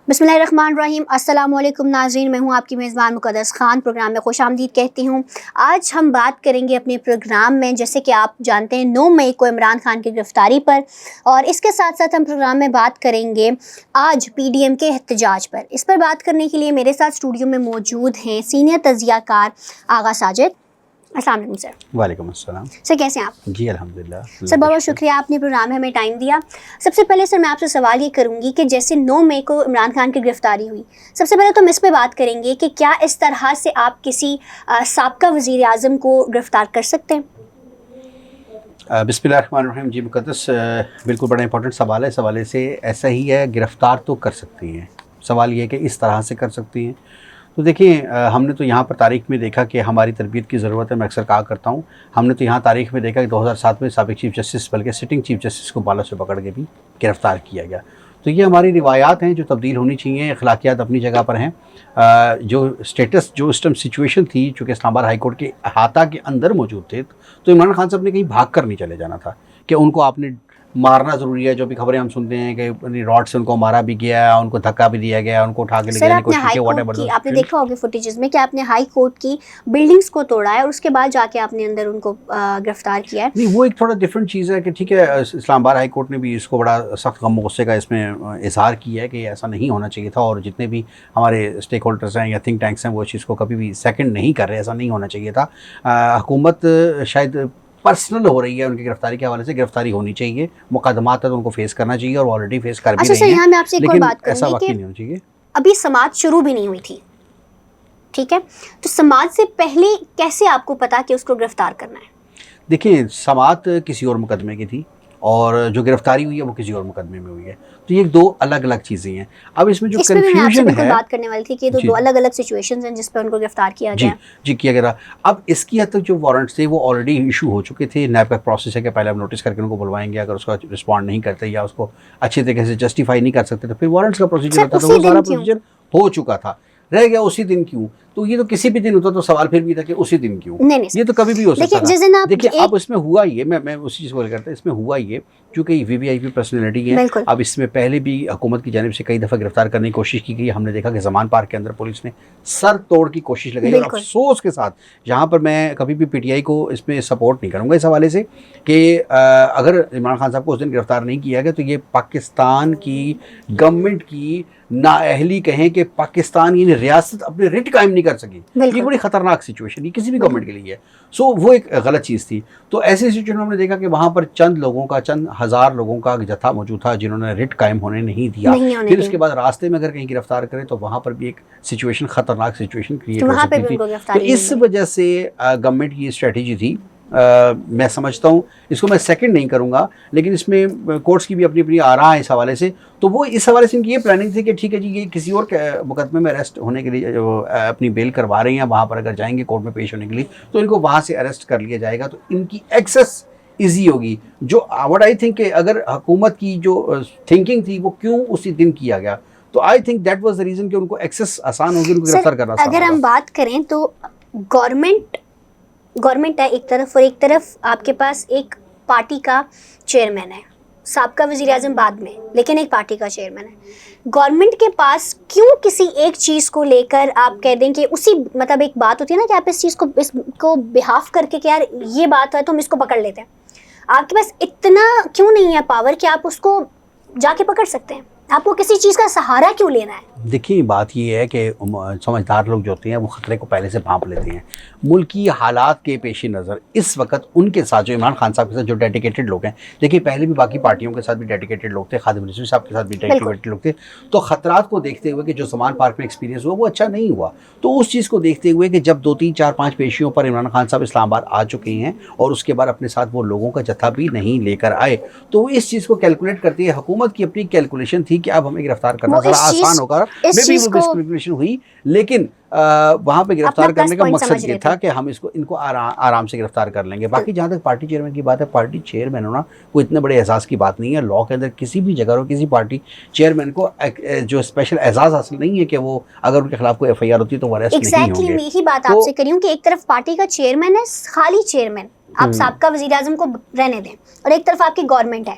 बिस्मिल्लाहिर्रहमानिर्रहीम। अस्सलामुअलैकुम नाज़रीन, मैं हूँ आपकी मेज़बान मुक़द्दस ख़ान। प्रोग्राम में खुशामदीद कहती हूँ। आज हम बात करेंगे अपने प्रोग्राम में, जैसे कि आप जानते हैं, 9 मई को इमरान खान की गिरफ़्तारी पर, और इसके साथ साथ हम प्रोग्राम में बात करेंगे आज PDM के एहतजाज पर। इस पर बात करने के लिए मेरे साथ स्टूडियो में मौजूद हैं सीनियर तज़कियाकार आगा साजिद। अस्सलाम वालेकुम सर। वालेकुम अस्सलाम। सर कैसे हैं आप? जी अल्हम्दुलिल्लाह। सर बहुत बहुत शुक्रिया, आपने प्रोग्राम में हमें टाइम दिया। सबसे पहले सर मैं आपसे सवाल ये करूंगी कि जैसे 9 मई को इमरान खान की गिरफ्तारी हुई, सबसे पहले तो हम इस पे बात करेंगे कि क्या इस तरह से आप किसी साबका वज़ीर आज़म को गिरफ्तार कर सकते हैं? बिस्मिल्लाहिर्रहमानिर्रहीम। जी मुक़द्दस, बिल्कुल बड़ा इंपॉर्टेंट सवाल है। सवाल से ऐसा ही है, गिरफ़्तार तो कर सकती हैं। सवाल ये है कि इस तरह से कर सकती हैं। तो देखिए, हमने तो यहाँ पर तारीख़ में देखा कि हमारी तरबियत की ज़रूरत है। मैं अक्सर कहा करता हूँ, हमने तो यहाँ तारीख़ में देखा कि 2007 में साबिक़ चीफ़ जस्टिस, बल्कि सिटिंग चीफ़ जस्टिस को बालों से पकड़ के भी गिरफ़्तार किया गया। तो ये हमारी रिवायात हैं जो तब्दील होनी चाहिए। अखलाकियात अपनी जगह पर हैं। जो स्टेटस, जो उस टाइम सिचुएशन थी, चूँकि इस्लामाबाद हाई कोर्ट के अहाता के अंदर मौजूद थे, तो इमरान खान साहब ने कहीं भाग कर नहीं चले जाना था कि उनको आपने मारना ज़रूरी है। जो भी खबरें हम सुनते हैं कि रॉड से उनको मारा भी गया, उनको धक्का भी दिया गया, उनको उठा के ले जाने की कोशिश की, व्हाटएवर। आपने देखा होगा फुटेजेस में कि आपने हाई कोर्ट की बिल्डिंग्स को तोड़ा है और उसके बाद जाके आपने अंदर उनको गिरफ्तार किया है। नहीं, वो एक थोड़ा डिफरेंट चीज़ है कि ठीक है, इस्लामाबाद हाई कोर्ट ने भी इसको बड़ा सख्त गम गुस्से का इसमें इजहार किया है कि ऐसा नहीं होना चाहिए था, और जितने भी हमारे स्टेक होल्डर्स हैं या थिंक टैंक्स हैं वो चीज़ को कभी भी सेकंड नहीं कर रहे। ऐसा नहीं होना चाहिए था। हुकूमत शायद पर्सनल हो रही है उनकी गिरफ्तारी के हवाले से। गिरफ्तारी होनी चाहिए, मुकदमात है तो उनको फेस करना चाहिए, और ऑलरेडी फेस कर भी रही हैं। मैं आपसे एक और बात ऐसा करूंगी वाकई कि नहीं होना चाहिए। अभी समाज शुरू भी नहीं हुई थी, ठीक है, तो समाज से पहले कैसे आपको पता कि उसको गिरफ्तार करना है? देखिए, समात किसी और मुकदमे की थी और जो गिरफ्तारी हुई है वो किसी और मुकदमे में हुई है। तो ये दो अलग अलग चीज़ें हैं। अब इसमें जो कन्फ्यूजन है, बात करने वाली थी कि दो अलग अलग सिचुएशंस हैं जिस पर उनको गिरफ्तार किया गया। जी किया गया। अब इसकी हद तक जो वारंट्स थे वो ऑलरेडी इशू हो चुके थे। नैब का प्रोसेस है कि पहले हम नोटिस करके उनको बुलवाएंगे, अगर उसका रिस्पॉन्ड नहीं करते या उसको अच्छे तरीके से जस्टिफाई नहीं कर सकते तो फिर वारंट्स का प्रोसीजर होता था। वो सारा प्रोसीजर हो चुका था। रह गया उसी दिन क्यों? तो ये तो किसी भी दिन होता तो सवाल फिर भी था कि उसी दिन क्यों। नहीं, ये तो कभी भी हो सकता था। देखिए, अब इसमें हुआ ये, मैं उसी चीज़ को करता, इसमें हुआ ये, चूँकि VVIP पर्सनैलिटी है। अब इसमें पहले भी हुकूमत की जानिब से कई दफ़ा गिरफ्तार करने की कोशिश की गई। हमने देखा कि ज़मान पार्क के अंदर पुलिस ने सर तोड़ की कोशिश लगाई, और अफसोस के साथ, जहाँ पर मैं कभी भी PTI को इसमें सपोर्ट नहीं करूँगा इस हवाले से कि अगर इमरान खान साहब को उस दिन गिरफ्तार नहीं किया गया तो ये पाकिस्तान की गवर्नमेंट की नाअहली कहें कि पाकिस्तान यानी रियासत अपने रिट कायम नहीं कर सकी। ये बड़ी ख़तरनाक सिचुएशन, ये किसी भी गवर्नमेंट के लिए है। सो वो एक गलत चीज़ थी। तो ऐसी सिचुएशन में हमने देखा कि वहाँ पर चंद लोगों का, चंद हज़ार लोगों का जत्था मौजूद था जिन्होंने रिट कायम होने नहीं दिया। फिर उसके बाद रास्ते में अगर कहीं गिरफ्तार करें तो वहाँ पर भी एक सिचुएशन, ख़तरनाक सिचुएशन क्रिएट हो सकती थी। तो इस वजह से गवर्नमेंट की स्ट्रेटजी थी। मैं समझता हूँ, इसको मैं सेकंड नहीं करूँगा, लेकिन इसमें कोर्ट्स की भी अपनी अपनी आरा है इस हवाले से। तो वो इस हवाले से इनकी ये प्लानिंग थी कि ठीक है जी, ये किसी और मुकदमे में अरेस्ट होने के लिए अपनी बेल करवा रहे हैं, वहाँ पर अगर जाएंगे कोर्ट में पेश होने के लिए तो इनको वहाँ से अरेस्ट कर लिया जाएगा, तो इनकी एक्सेस ईजी होगी। जो व्हाट आई थिंक कि अगर हुकूमत की जो थिंकिंग थी वो क्यों उसी दिन किया गया, तो I think that was the reason कि उनको एक्सेस आसान होगी, उनको गिरफ्तार करना आसान होगा। अगर हम बात करें तो गवर्नमेंट है एक तरफ, और एक तरफ आपके पास एक पार्टी का चेयरमैन है, साबका वज़ीर आज़म बाद में, लेकिन एक पार्टी का चेयरमैन है। गवर्नमेंट के पास क्यों किसी एक चीज़ को लेकर आप कह दें कि उसी, मतलब एक बात होती है ना कि आप इस चीज़ को, इसको बिहाफ करके कि यार ये बात है तो हम इसको पकड़ लेते हैं, आपके पास इतना क्यों नहीं है पावर कि आप उसको जाके पकड़ सकते हैं? आपको किसी चीज़ का सहारा क्यों लेना है? देखिए, बात ये है कि समझदार लोग जो होते हैं वो ख़तरे को पहले से भांप लेते हैं। मुल्की हालात के पेश नज़र इस वक्त उनके साथ, जो इमरान खान साहब के साथ जो डेडिकेटेड लोग हैं, देखिए पहले भी बाकी पार्टियों के साथ भी डेडिकेटेड लोग थे, खादिम रिजवी साहब के साथ भी डेडिकेटेड लोग थे, तो ख़तरात को देखते हुए कि जो ज़मान पार्क में एक्सपीरियंस हुआ वो अच्छा नहीं हुआ, तो उस चीज़ को देखते हुए कि जब 2, 3, 4, 5 पेशियों पर इमरान खान साहब इस्लामाबाद आ चुके हैं और उसके बाद अपने साथ वो लोगों का जत्था भी नहीं लेकर आए, तो इस चीज़ को कैलकुलेट करती है। हुकूमत की अपनी कैलकुलेशन थी कि अब हमें गिरफ्तार करना ज़रा आसान होगा, कैलकुलेशन हुई, लेकिन वहाँ पे गिरफ्तार करने का मकसद ये था कि हम इनको आराम से गिरफ्तार कर लेंगे। बाकी जहाँ तक पार्टी चेयरमैन की बात है, पार्टी चेयरमैन होना कोई इतने बड़े एहसास की बात नहीं है। लॉ के अंदर किसी भी जगह हो, किसी पार्टी चेयरमैन को जो स्पेशल एहसास हासिल नहीं है कि वो अगर उनके खिलाफ कोई FIR होती है तो वो अरेस्ट नहीं होंगे। मैं यही बात आपसे करी हूँ कि एक तरफ पार्टी का चेयरमैन है, खाली चेयरमैन, आप साबका वज़ीर आज़म को रहने दें, और एक तरफ आपकी गवर्नमेंट है।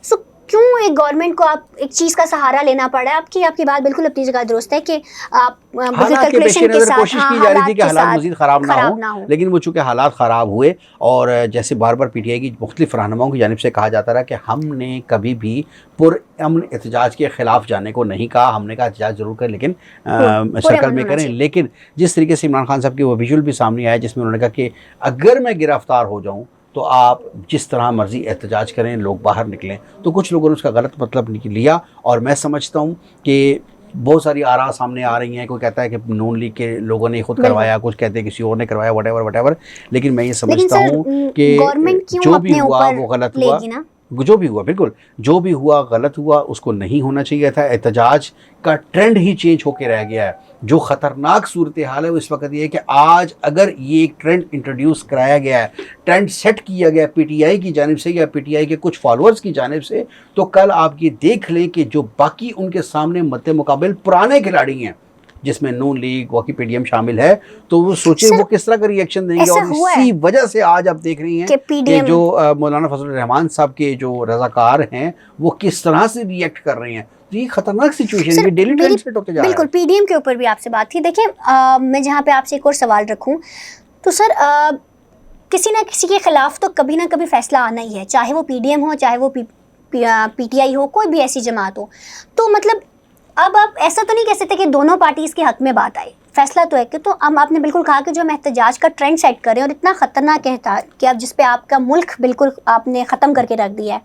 सो क्यों एक गवर्नमेंट को आप एक चीज का सहारा लेना पड़ा है? आपकी बात बिल्कुल अपनी जगह दुरुस्त है कि आप कैलकुलेशन के साथ कोशिश की जा रही थी कि हालात मजीद खराब ना हो, लेकिन वो चूंकि हालात खराब हुए और जैसे बार बार पीटीआई की मुख्तलिफ रहनुमाओं की जानिब से कहा जाता रहा कि हमने कभी भी पुरअमन एहतजाज के खिलाफ जाने को नहीं कहा, हमने कहा एहतजाज जरूर करें लेकिन सर्कल में करें। लेकिन जिस तरीके से इमरान खान साहब की वो विजुअल भी सामने आया जिसमें उन्होंने कहा कि अगर मैं गिरफ्तार हो जाऊँ तो आप जिस तरह मर्जी एहतजाज करें, लोग बाहर निकलें, तो कुछ लोगों ने उसका गलत मतलब लिया। और मैं समझता हूँ कि बहुत सारी आरा सामने आ रही हैं, कोई कहता है कि नून लीग के लोगों ने खुद करवाया, कुछ कहते हैं किसी और ने करवाया, वटेवर। लेकिन मैं ये समझता हूँ कि जो भी हुआ वो गलत हुआ, जो भी हुआ बिल्कुल जो भी हुआ गलत हुआ, उसको नहीं होना चाहिए था। एहतजाज का ट्रेंड ही चेंज होकर रह गया है। जो ख़तरनाक सूरत हाल है वो इस वक्त ये है कि आज अगर ये एक ट्रेंड इंट्रोड्यूस कराया गया है, ट्रेंड सेट किया गया पीटीआई की जानिब से या पीटीआई के कुछ फॉलोअर्स की जानिब से, तो कल आप ये देख लें कि जो बाकी उनके सामने मद्दे मुकाबिल पुराने खिलाड़ी हैं जिसमें नून लीग वकी पीडीएम शामिल है, तो वो सोचे वो किस तरह का रिएक्शन देंगे। और इसी वजह से आज आप देख रही हैं कि जो मौलाना फजलुर रहमान साहब के जो रजाकार हैं वो किस तरह से रिएक्ट कर रहे हैं। तो ये खतरनाक सिचुएशन है, डेली ट्रेंड सेट होते जा रहा है। बिल्कुल, पीडीएम के ऊपर भी आपसे बात थी। देखिए मैं जहाँ पे आपसे एक और सवाल रखूँ तो सर किसी ना किसी के खिलाफ तो कभी ना कभी फैसला आना ही है, चाहे वो पीडीएम हो, चाहे वो पीटीआई हो, कोई भी ऐसी जमात हो। तो मतलब अब आप ऐसा तो नहीं कह सकते कि दोनों पार्टीज के हक में बात आई, फैसला तो है कि तो अब आपने बिल्कुल कहा कि जो हम एहतजाज का ट्रेंड सेट करें और इतना ख़तरनाक है कि अब जिस पे आपका मुल्क बिल्कुल आपने ख़त्म करके रख दिया है,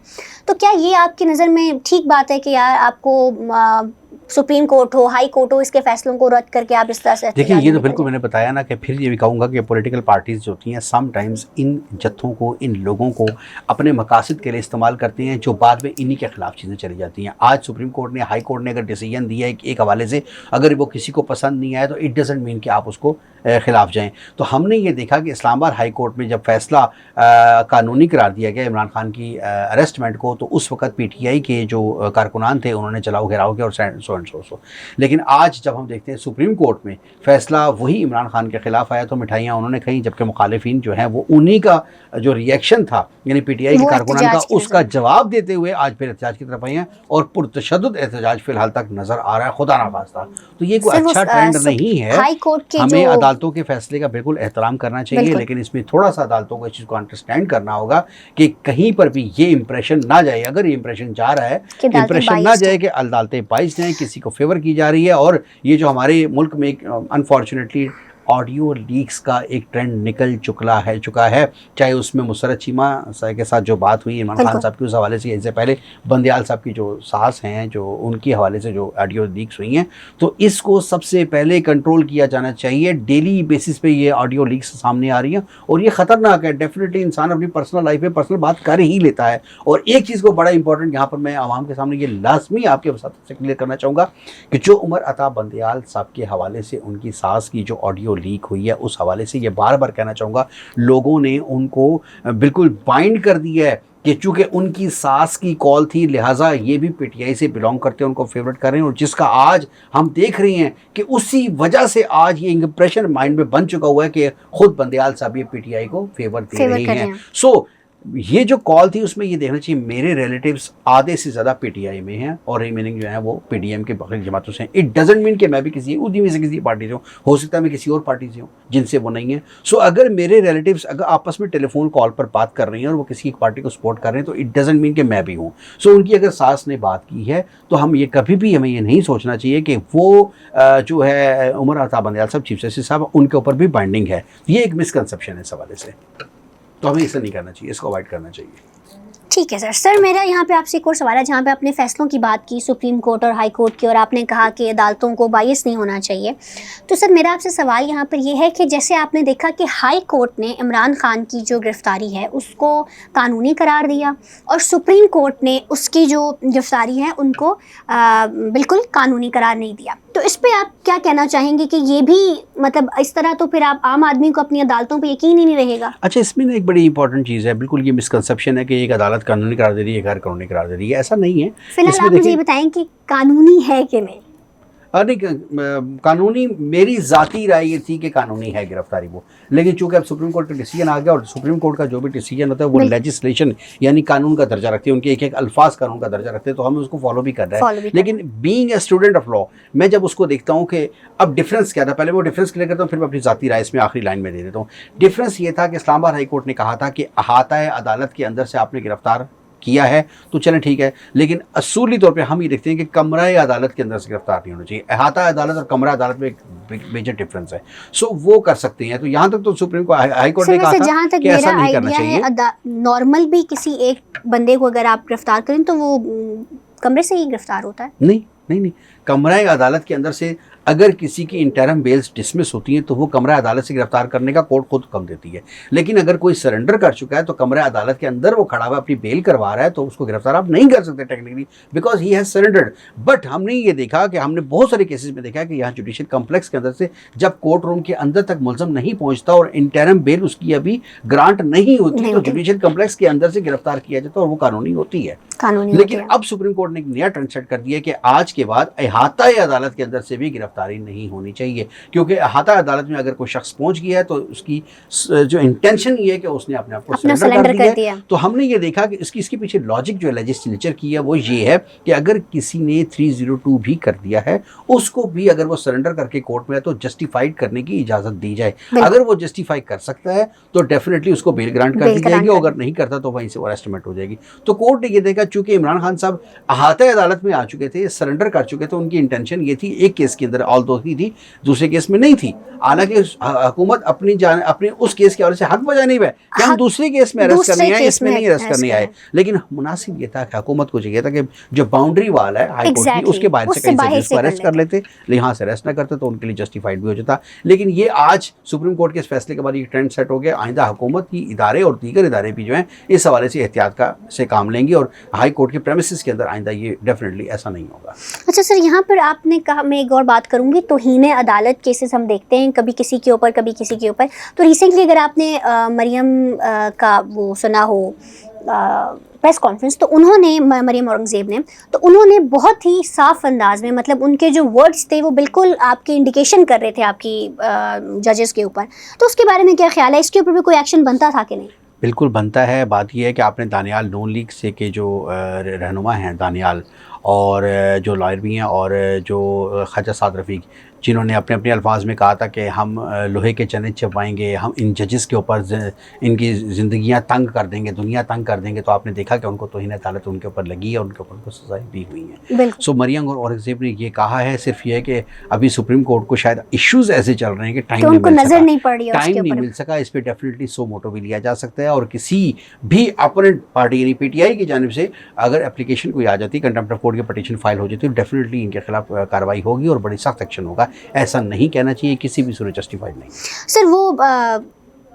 तो क्या ये आपकी नज़र में ठीक बात है कि यार आपको सुप्रीम कोर्ट हो, हाई कोर्ट हो, इसके फैसलों को रद्द करके आप इस तरह से? देखिए ये तो बिल्कुल मैंने बताया ना कि फिर ये भी कहूँगा कि पॉलिटिकल पार्टीज़ जो होती हैं समटाइम्स इन जत्थों को, इन लोगों को अपने मकासद के लिए इस्तेमाल करती हैं, जो बाद में इन्हीं के खिलाफ चीज़ें चली जाती हैं। आज सुप्रीम कोर्ट ने, हाई कोर्ट ने अगर डिसीजन दिया है एक हवाले से, अगर वो किसी को पसंद नहीं आया तो इट डजेंट मीन कि आप उसको खिलाफ जाएं। तो हमने ये देखा कि इस्लामाबाद हाई कोर्ट में जब फैसला कानूनी करार दिया गया इमरान खान की अरेस्टमेंट को, तो उस वक्त पीटीआई के जो कारकुनान थे उन्होंने चलाओ घेराव किया और सो। लेकिन आज जब हम देखते हैं सुप्रीम कोर्ट में फैसला वही इमरान खान के खिलाफ आया तो मिठाइयाँ उन्होंने खाई, जबकि मुखालिफिन जो हैं वो उन्हीं का जो रिएक्शन था यानी पीटीआई के कारकुनान का, उसका जवाब देते हुए आज फिर एहतजाज की तरफ आई हैं और पुरतशद्दुद एहतजाज फिलहाल तक नजर आ रहा है, खुदा ना खास्ता। तो ये कोई अच्छा ट्रेंड नहीं है। हमें अदालतों के फैसले का बिल्कुल एहतराम करना चाहिए, लेकिन इसमें थोड़ा सा अदालतों को इस चीज़ को अंडरस्टैंड करना होगा कि कहीं पर भी ये इंप्रेशन ना जाए, अगर ये इंप्रेशन जा रहा है, इंप्रेशन ना जाए कि अदालतें बाइस जाएँ, किसी को फेवर की जा रही है। और ये जो हमारे मुल्क में अनफॉर्चुनेटली ऑडियो लीक्स का एक ट्रेंड निकल चुका है, चाहे उसमें मुसरत चीमा साहब के साथ जो बात हुई इमरान खान साहब की, उस हवाले से, इससे पहले बंदियाल साहब की जो सास हैं, जो उनकी हवाले से जो ऑडियो लीक्स हुई हैं, तो इसको सबसे पहले कंट्रोल किया जाना चाहिए। डेली बेसिस पे ये ऑडियो लीक्स सामने आ रही हैं और ये ख़तरनाक है। डेफिनेटली इंसान अपनी पर्सनल लाइफ में पर्सनल बात कर ही लेता है। और एक चीज़ को बड़ा इंपॉर्टेंट यहाँ पर मैं आवाम के सामने ये लाजमी आपके साथ से क्लियर करना चाहूँगा कि जो उमर अता बंदियाल साहब के हवाले से उनकी सास की जो ऑडियो लीक हुई है, उस हवाले से ये बार बार कहना चाहूँगा, लोगों ने उनको बिल्कुल बाइंड कर दिया है कि चूँकि उनकी सास की कॉल थी लिहाजा ये भी पीटीआई से बिलोंग करते हैं, उनको फेवरेट कर रहे हैं। और जिसका आज हम देख रहे हैं कि उसी वजह से आज ये इंप्रेशन माइंड में बन चुका हुआ है कि खुद बंदियाल साहब ये पीटीआई को फेवर दे रहे हैं। सो ये जो कॉल थी उसमें ये देखना चाहिए मेरे रिलेटिव्स आधे से ज़्यादा पीटीआई में हैं और रिमेनिंग जो है वो पीडीएम के बाकी जमातों से हैं। इट डजेंट मीन कि मैं भी किसी उसी में से किसी पार्टी से हूँ, हो सकता है मैं किसी और पार्टी से हूँ जिनसे वो नहीं है। सो अगर मेरे रिलेटिव्स अगर आपस में टेलीफोन कॉल पर बात कर रही हैं और वो किसी एक पार्टी को सपोर्ट कर रहे हैं तो इट डजेंट मीन कि मैं भी हूँ। सो उनकी अगर सास ने बात की है तो हम ये कभी भी हमें ये नहीं सोचना चाहिए कि वो जो है उमर अता बंदियाल साहब, चीफ जस्टिस साहब, उनके ऊपर भी बाइंडिंग है। ये एक मिसकंसेप्शन है इस हवाले से, तो हमें इसे नहीं करना चाहिए, इसको अवॉइड करना चाहिए। ठीक है सर मेरा यहाँ पे आपसे एक और सवाल है, जहाँ पे आपने फैसलों की बात की सुप्रीम कोर्ट और हाई कोर्ट की, और आपने कहा कि अदालतों को बायस नहीं होना चाहिए। तो सर मेरा आपसे सवाल यहाँ पर यह है कि जैसे आपने देखा कि हाई कोर्ट ने इमरान खान की जो गिरफ्तारी है उसको कानूनी करार दिया और सुप्रीम कोर्ट ने उसकी जो गिरफ्तारी है उनको बिल्कुल कानूनी करार नहीं दिया। तो इस पर आप क्या कहना चाहेंगे कि ये भी मतलब इस तरह तो फिर आप आम आदमी को अपनी अदालतों पर यकीन ही नहीं रहेगा? अच्छा, इसमें एक बड़ी इंपॉर्टेंट चीज़ है, बिल्कुल ये मिसकंसेप्शन है कि एक अदालत कानूनी करार दे रही है, गैर कानूनी करार दे रही है, ऐसा नहीं है। फिलहाल आप मुझे बताएं कि कानूनी है कि नहीं? नहीं कानूनी, मेरी ज़ाती राय ये थी कि कानूनी है गिरफ्तारी वो, लेकिन चूंकि अब सुप्रीम कोर्ट का डिसीजन आ गया और सुप्रीम कोर्ट का जो भी डिसीजन होता है वो लेजिस्लेशन यानी कानून का दर्जा रखते हैं, उनके एक एक अल्फाज कानून का दर्जा रखते हैं, तो हमें उसको फॉलो भी कर रहे हैं। लेकिन being a student of law, मैं जब उसको देखता हूँ कि अब डिफरेंस क्या था, पहले वो डिफरेंस क्लियर करता हूँ, फिर मैं अपनी ज़ाती राय इसमें आखिरी लाइन में दे देता हूँ। डिफरेंस ये था कि इस्लामाबाद हाई कोर्ट ने कहा था कि अहाता अदालत के अंदर से आपने गिरफ्तार किया है तो चलें ठीक है, लेकिन असूली तौर पे हम ये देखते हैं कि कमरा अदालत के अंदर से गिरफ्तार नहीं होना चाहिए। अहाता अदालत और कमरा अदालत में एक मेजर डिफरेंस है। सो वो कर सकते हैं, तो यहाँ तक तो सुप्रीम कोर्ट हाई कोर्ट ने कहा था कि ऐसा नहीं करना चाहिए। नॉर्मल भी किसी एक बंदे को अगर आप गिरफ्तार करें तो वो कमरे से ही गिरफ्तार होता है। नहीं, कमरा अदालत के अंदर से अगर किसी की इंटरम बेल्स डिसमिस होती हैं तो वो कमरा अदालत से गिरफ्तार करने का कोर्ट खुद हुक्म देती है। लेकिन अगर कोई सरेंडर कर चुका है तो कमरा अदालत के अंदर वो खड़ा हुआ अपनी बेल करवा रहा है तो उसको गिरफ्तार आप नहीं कर सकते technically, because he has surrendered. But हमने ये देखा कि हमने बहुत सारे केसेस में देखा कि यहाँ जुडिशियल कम्प्लेक्स के अंदर से जब कोर्ट रूम के अंदर तक मुलजम नहीं पहुंचता और इंटरम बेल उसकी अभी ग्रांट नहीं होती तो जुडिशियल कम्प्लेक्स के अंदर से गिरफ्तार किया जाता और वो कानूनी होती है। लेकिन अब सुप्रीम कोर्ट ने एक नया ट्रेंड सेट कर दिया कि आज के बाद अहाता अदालत के अंदर से भी गिरफ्तारी नहीं होनी चाहिए, क्योंकि अहाता अदालत में अगर कोई शख्स पहुंच गया है तो उसकी जो इंटेंशन ये है कि उसने अपने आप को सरेंडर कर दिया। तो हमने ये देखा कि इसके पीछे लॉजिक जो लेजिस्लेचर की है वो ये है कि अगर किसी ने 302 भी कर दिया है उसको भी अगर वो सरेंडर करके कोर्ट में है तो जस्टिफाइड करने की इजाजत दी जाए। अगर वो जस्टिफाई कर सकता है तो डेफिनेटली उसको बेल ग्रांट कर दी जाएगी, अगर नहीं करता तो वहीं से वो अरेस्टमेंट हो जाएगी। तो कोर्ट ने ये देखा चूंकि इमरान खान साहब अहाता अदालत में आ चुके थे, सरेंडर कर चुके थे, उनकी इंटेंशन ये थी एक केस के अंदर ऑल दो ही थी, दूसरे केस में नहीं थी। हालांकि हुकूमत अपने उस केस के हवाले से हक बजा नहीं है कि हम दूसरे केस में अरेस्ट करने आए, इसमें नहीं अरेस्ट करने आए। लेकिन मुनासिब ये था कि हुकूमत को चाहिए था कि जो बाउंड्री वाल है हाई कोर्ट की उसके बाहर से कहीं से अरेस्ट कर लेते, यहाँ से अरेस्ट ना करते तो उनके लिए जस्टिफाइड भी हो जाता। लेकिन ये आज सुप्रीम कोर्ट के इस फैसले के बाद ये ट्रेंड सेट हो गया। आइंदा हुकूमत की इदारे और दीगर इदारे भी जो हैं इस हवाले से एहतियात से काम लेंगे और हाई कोर्ट के प्रेमिसेस के अंदर आइंदा ये डेफिनेटली ऐसा नहीं होगा। अच्छा सर, यहाँ पर आपने कहा, मैं एक और बात करूँगी, तौहीन अदालत केसेस हम देखते हैं कभी किसी के ऊपर कभी किसी के ऊपर। तो रिसेंटली अगर आपने मरियम का वो सुना हो प्रेस कॉन्फ्रेंस, तो उन्होंने मरियम औरंगज़ेब ने, तो उन्होंने बहुत ही साफ अंदाज में, मतलब उनके जो वर्ड्स थे वो बिल्कुल आपकी इंडिकेशन कर रहे थे आपकी जजेस के ऊपर। तो उसके बारे में क्या ख्याल है, इसके ऊपर भी कोई एक्शन बनता था कि नहीं? बिल्कुल बनता है। बात यह है कि आपने दानियाल नून लीग से के जो रहनुमा हैं दानियाल और जो लॉयर भी हैं और जो ख्वाजा साद रफ़ीक, जिन्होंने अपने अपने अल्फाज में कहा था कि हम लोहे के चने चबाएंगे, हम इन जजेस के ऊपर इनकी ज़िंदगियां तंग कर देंगे, दुनिया तंग कर देंगे, तो आपने देखा कि उनको तौहीन अदालत उनके ऊपर लगी है और उनके ऊपर सज़ाएं भी हुई हैं। सो मरियम और औरंगज़ेब ने ये कहा है, सिर्फ ये है कि अभी सुप्रीम कोर्ट को शायद इश्यूज़ ऐसे चल रहे हैं कि टाइम नहीं मिल सका। इस पर डेफिनेटली सो मोटो भी लिया जा सकता है और किसी भी अपोनेंट पार्टी यानी PTI की जानिब से अगर एप्लीकेशन कोई आ जाती है, कंटेम्प्ट ऑफ कोर्ट की पटिशन फाइल हो जाती है, तो डेफिनेटली इनके खिलाफ कार्रवाई होगी और बड़ी सख्त एक्शन होगा। ऐसा नहीं कहना चाहिए, किसी भी सूरत जस्टिफाइड नहीं। सर वो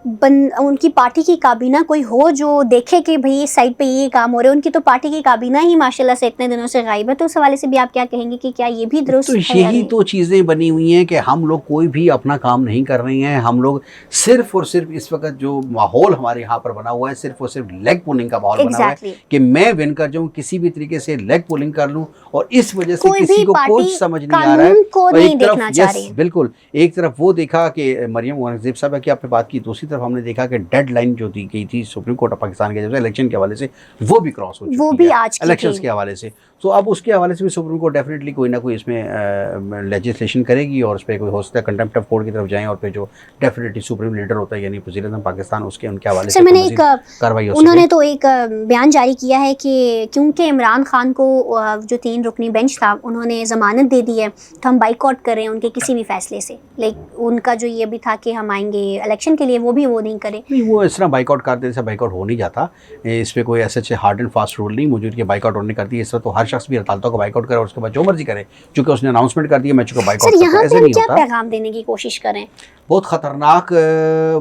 उनकी पार्टी की काबीना कोई हो जो देखे कि भाई इस साइड पे ये काम हो रहा है, उनकी तो पार्टी की काबीना ही माशाल्लाह से इतने दिनों से गायब है, तो उस हवाले से भी आप क्या कहेंगे कि क्या ये भी दुरुस्त है? तो यही तो चीज़ें बनी हुई हैं कि हम लोग कोई भी अपना काम नहीं कर रहे हैं। हम लोग सिर्फ और सिर्फ इस वक्त जो माहौल हमारे यहाँ पर बना हुआ है सिर्फ और सिर्फ लेग पुलिंग का माहौल बना हुआ है कि मैं विन कर जाऊँ, किसी भी तरीके से लेग पुलिंग कर लूँ और इस वजह से किसी को कुछ समझ नहीं आ रहा है। बिल्कुल, एक तरफ वो देखा कि मरियम औरंगज़ेब साहब की आपने बात की, दूसरी तरफ हमने देखा कि डेडलाइन जो दी गई थी सुप्रीम कोर्ट ऑफ पाकिस्तान के जब इलेक्शन के हवाले से वो भी क्रॉस हो चुकी है, आज इलेक्शंस के हवाले से। तो अब उसके हवाले से भी सुप्रीम कोर्ट डेफिनेटली कोई ना कोई इसमें लेजिस्लेशन करेगी और उस पर कोई हो सकता है कंटेम्प्ट ऑफ कोर्ट की तरफ जाएं और फिर जो डेफिनेटली सुप्रीम लीडर होता है यानी वज़ीर-ए-आज़म पाकिस्तान उसके उनके हवाले से कार्रवाई हो। उन्होंने तो एक बयान जारी किया है कि क्योंकि इमरान खान को जो 3 रुकनी बेंच था उन्होंने ज़मानत दे दी है तो हम बाइकआउट कर रहे हैं उनके किसी भी फैसले से। उनका जो ये भी था कि हम आएंगे इलेक्शन के लिए, वो भी वो नहीं करे। नहीं, वो इस तरह बाइकआउट करते जैसे बाइकआउट हो नहीं जाता, इस पर कोई ऐसे हार्ड एंड फास्ट रूल नहीं मौजूद कि बाइकआउट होने करती है। इस तरह तो हर शख्स भी अदालतों को बाइकआउट करे और उसके बाद जो मर्जी करे, चूंकि उसने अनाउंसमेंट कर दिया मैं चूंकि बाइकआउट करता हूं, ऐसे नहीं होता। पैगाम देने की कोशिश करें, बहुत ख़तरनाक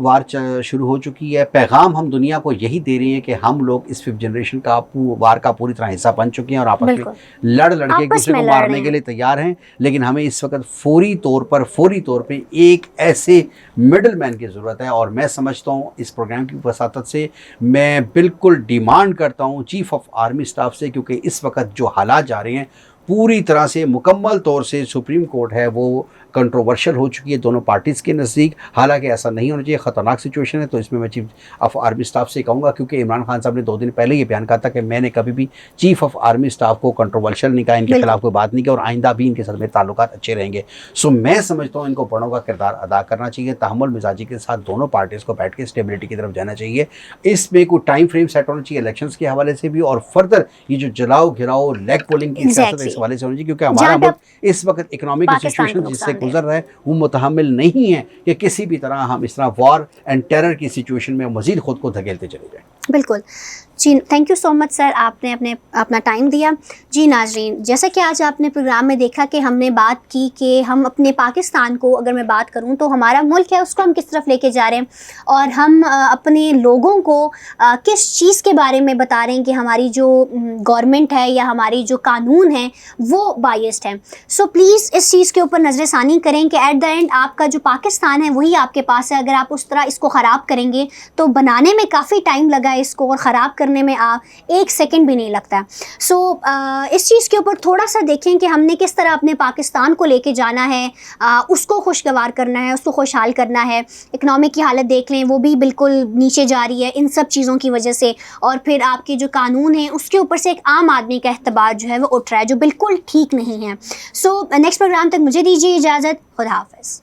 वार शुरू हो चुकी है। पैगाम हम दुनिया को यही दे रहे हैं कि हम लोग इस 5th जनरेशन का वार का पूरी तरह हिस्सा बन चुके हैं और आपस में लड़ एक दूसरे को मारने के लिए तैयार हैं। लेकिन हमें इस वक्त फौरी तौर पर एक ऐसे मिडल मैन की ज़रूरत है और मैं समझता हूँ इस प्रोग्राम की वसातत से मैं बिल्कुल डिमांड करता हूँ चीफ ऑफ आर्मी स्टाफ से, क्योंकि इस वक्त जो हालात जा रहे हैं पूरी तरह से मुकम्मल तौर से सुप्रीम कोर्ट है वो कंट्रोवर्शियल हो चुकी है दोनों पार्टीज़ के नज़दीक। हालांकि ऐसा नहीं होना चाहिए, ख़तरनाक सिचुएशन है। तो इसमें मैं चीफ ऑफ आर्मी स्टाफ से कहूँगा, क्योंकि इमरान खान साहब ने 2 दिन पहले ये बयान कहा था कि मैंने कभी भी चीफ ऑफ आर्मी स्टाफ को कंट्रोवर्शियल नहीं कहा, इनके खिलाफ कोई बात नहीं की और आइंदा भी इनके साथ मेरे ताल्लुकात अच्छे रहेंगे। सो मैं समझता हूँ इनको बड़ों का किरदार अदा करना चाहिए, तहम्मुल मिजाजी के साथ दोनों पार्टीज़ को बैठ के स्टेबिलिटी की तरफ जाना चाहिए। इसमें कोई टाइम फ्रेम सेट होना चाहिए इलेक्शंस के हवाले से भी, और फर्दर ये जो जलाओ घिराओ लेग पोलिंग की सियासत इस हवाले से होनी चाहिए, क्योंकि हमारा मुल्क इस वक्त इकोनॉमिक सिचुएशन जिससे गुजर रहा है वो मुतहम्मिल नहीं है कि किसी भी तरह हम इस तरह वॉर एंड टेरर की सिचुएशन में मजीद खुद को धकेलते चले जाएं। बिल्कुल जी, thank you so much sir, आपने अपना टाइम दिया। जी नाजरीन, जैसा कि आज आपने प्रोग्राम में देखा कि हमने बात की कि हम अपने पाकिस्तान को, अगर मैं बात करूं तो हमारा मुल्क है उसको हम किस तरफ लेके जा रहे हैं, और हम अपने लोगों को किस चीज़ के बारे में बता रहे हैं कि हमारी जो गवर्नमेंट है या हमारी जो कानून है वो बायस्ड है। सो प्लीज़ इस चीज़ के ऊपर नज़रसानी करें कि एट द एंड आपका जो पाकिस्तान है वही आपके पास है। अगर आप उस तरह इसको ख़राब करेंगे तो बनाने में काफ़ी टाइम लगा है इसको, और ख़राब करने में 1 सेकंड भी नहीं लगता। सो इस चीज़ के ऊपर थोड़ा सा देखें कि हमने किस तरह अपने पाकिस्तान को लेके जाना है, उसको खुशगवार करना है, उसको खुशहाल करना है। इकनॉमिक की हालत देख लें, वो भी बिल्कुल नीचे जा रही है इन सब चीज़ों की वजह से, और फिर आपके जो कानून हैं उसके ऊपर से एक आम आदमी का एतबार जो है वो उठ रहा है, जो बिल्कुल ठीक नहीं है। सो नेक्स्ट प्रोग्राम तक मुझे दीजिए इजाज़त। खुदा हाफ़िज़।